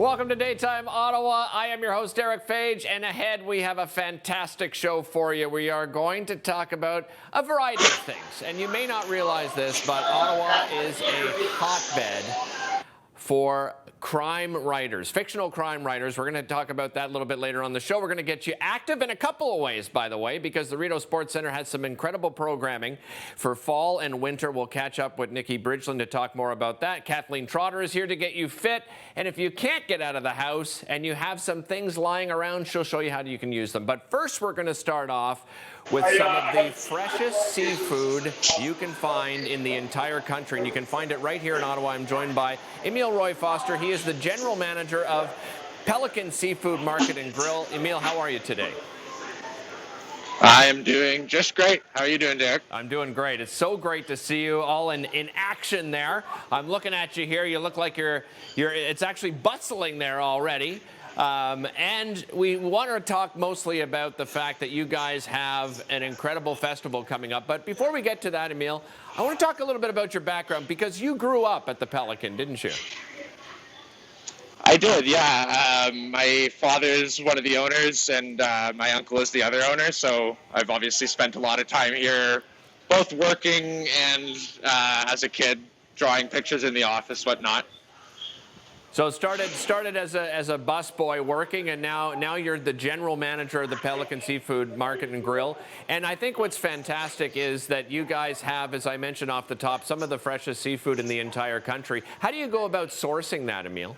Welcome to Daytime Ottawa. I am your host, Eric Fage, and ahead we have a fantastic show for you. We are going to talk about a variety of things, and you may not realize this, but Ottawa is a hotbed for crime writers, fictional crime writers. We're going to talk about that a little bit later on the show. We're going to get you active in a couple of ways, by the way, because the Rideau Sports Centre has some incredible programming for fall and winter. We'll catch up with Nikki Bridgeland to talk more about that. Kathleen Trotter is here to get you fit. And if you can't get out of the house and you have some things lying around, she'll show you how you can use them. But first, we're going to start off with some of the freshest seafood you can find in the entire country. And you can find it right here in Ottawa. I'm joined by Emile Roy-Foster. He is the general manager of Pelican Seafood Market and Grill. Emile, how are you today? I am doing just great. How are you doing, Derek? I'm doing great. It's so great to see you all in action there. I'm looking at you here. You look like it's actually bustling there already. And we want to talk mostly about the fact that you guys have an incredible festival coming up. But before we get to that, Emile, I want to talk a little bit about your background, because you grew up at the Pelican, didn't you? I did, yeah. My father is one of the owners, and my uncle is the other owner. So I've obviously spent a lot of time here, both working and as a kid, drawing pictures in the office, whatnot. So started as a busboy working, and now you're the general manager of the Pelican Seafood Market and Grill. And I think what's fantastic is that you guys have, as I mentioned off the top, some of the freshest seafood in the entire country. How do you go about sourcing that, Emile?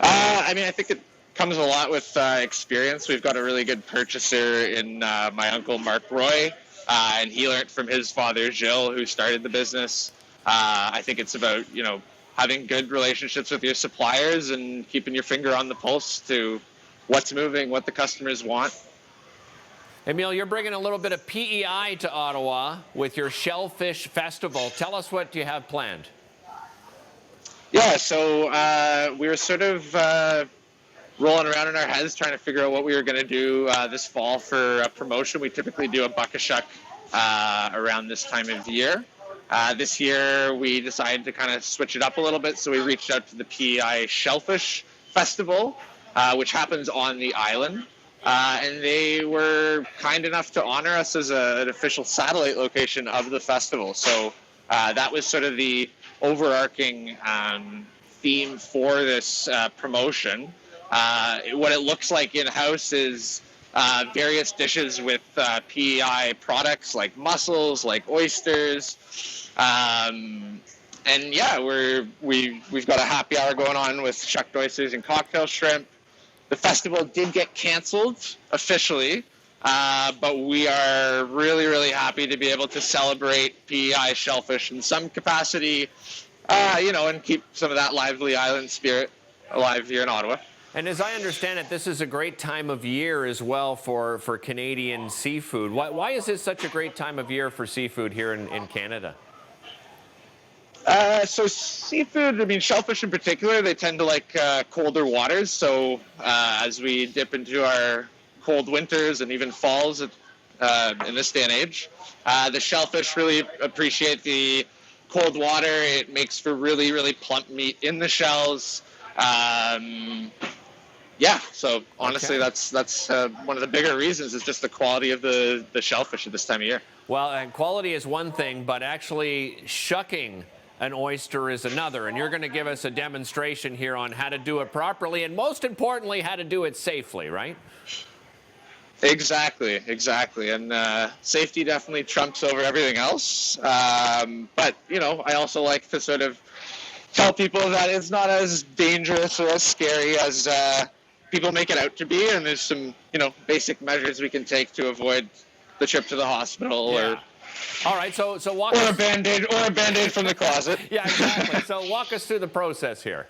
I think it comes a lot with experience. We've got a really good purchaser in my uncle, Mark Roy, and he learned from his father, Gilles, who started the business. I think it's about, having good relationships with your suppliers and keeping your finger on the pulse to what's moving, what the customers want. Emile, you're bringing a little bit of PEI to Ottawa with your Shellfish Festival. Tell us what you have planned. Yeah, so we were sort of rolling around in our heads trying to figure out what we were going to do this fall for a promotion. We typically do a buck-a-shuck around this time of year. This year, we decided to kind of switch it up a little bit, so we reached out to the PEI Shellfest Festival, which happens on the island, and they were kind enough to honor us as an official satellite location of the festival. So that was sort of the overarching theme for this promotion. What it looks like in-house is various dishes with PEI products like mussels, like oysters, and yeah, we've got a happy hour going on with shucked oysters and cocktail shrimp. The festival did get canceled officially, but we are really, really happy to be able to celebrate PEI shellfish in some capacity, and keep some of that lively island spirit alive here in Ottawa. And as I understand it, this is a great time of year as well for Canadian seafood. Why is this such a great time of year for seafood here in Canada? So seafood, shellfish in particular, they tend to like colder waters. So as we dip into our cold winters and even falls in this day and age, the shellfish really appreciate the cold water. It makes for really, really plump meat in the shells. Yeah, so honestly, okay. That's one of the bigger reasons is just the quality of the shellfish at this time of year. Well, and quality is one thing, but actually shucking an oyster is another. And you're going to give us a demonstration here on how to do it properly, and most importantly, how to do it safely, right? Exactly. And safety definitely trumps over everything else. But, I also like to sort of tell people that it's not as dangerous or as scary as people make it out to be, and there's some, basic measures we can take to avoid the trip to the hospital. Yeah. Or all right, so walk or a Band-Aid from the closet. Yeah, exactly. So walk us through the process here.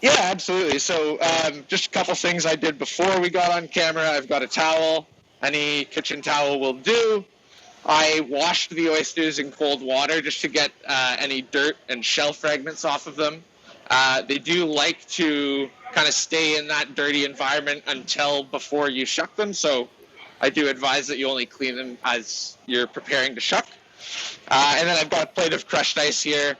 Yeah, absolutely. So just a couple things I did before we got on camera. I've got a towel. Any kitchen towel will do. I washed the oysters in cold water just to get any dirt and shell fragments off of them. They do like to kind of stay in that dirty environment until before you shuck them. So I do advise that you only clean them as you're preparing to shuck. And then I've got a plate of crushed ice here.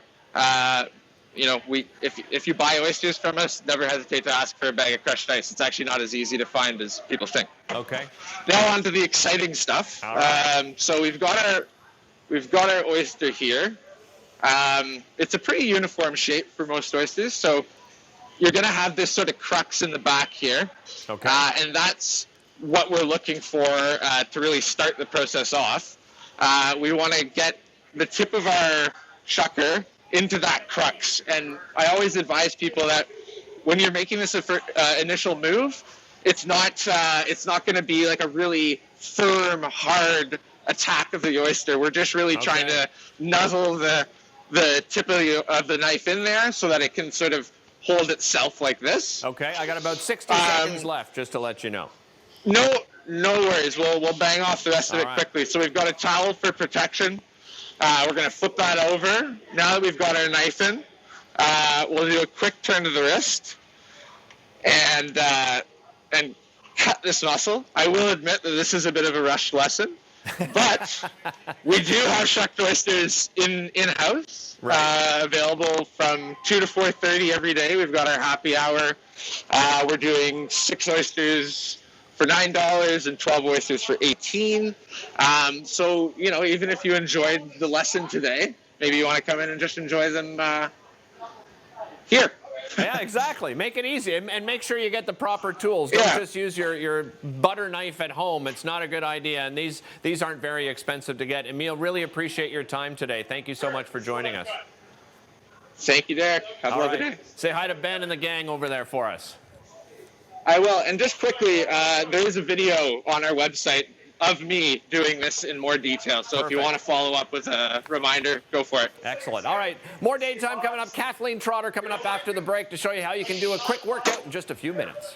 if you buy oysters from us, never hesitate to ask for a bag of crushed ice. It's actually not as easy to find as people think. Okay. Now on to the exciting stuff. All right. So we've got our oyster here. It's a pretty uniform shape for most oysters. So you're going to have this sort of crux in the back here. Okay. And that's what we're looking for to really start the process off. We want to get the tip of our shucker into that crux. And I always advise people that when you're making this initial move, it's not going to be like a really firm, hard attack of the oyster. We're just really trying to nuzzle the tip of the knife in there so that it can sort of hold itself like this. Okay, I got about 60 seconds left, just to let you know. No worries. We'll bang off the rest of it quickly. So we've got a towel for protection. We're going to flip that over. Now that we've got our knife in, we'll do a quick turn to the wrist and cut this muscle. I will admit that this is a bit of a rushed lesson, but we do have shucked oysters in-house, available from 2 to 4:30 every day. We've got our happy hour. We're doing 6 oysters for $9 and 12 oysters for $18. So, even if you enjoyed the lesson today, maybe you want to come in and just enjoy them here. Yeah, exactly. Make it easy, and make sure you get the proper tools. Don't just use your butter knife at home. It's not a good idea, and these aren't very expensive to get. Emil, really appreciate your time today. Thank you so much for joining us. Thank you, Derek. Have a lovely day. Say hi to Ben and the gang over there for us. I will. And just quickly, there is a video on our website of me doing this in more detail. So if you want to follow up with a reminder, go for it. Excellent. All right. More Daytime coming up. Kathleen Trotter coming up after the break to show you how you can do a quick workout in just a few minutes.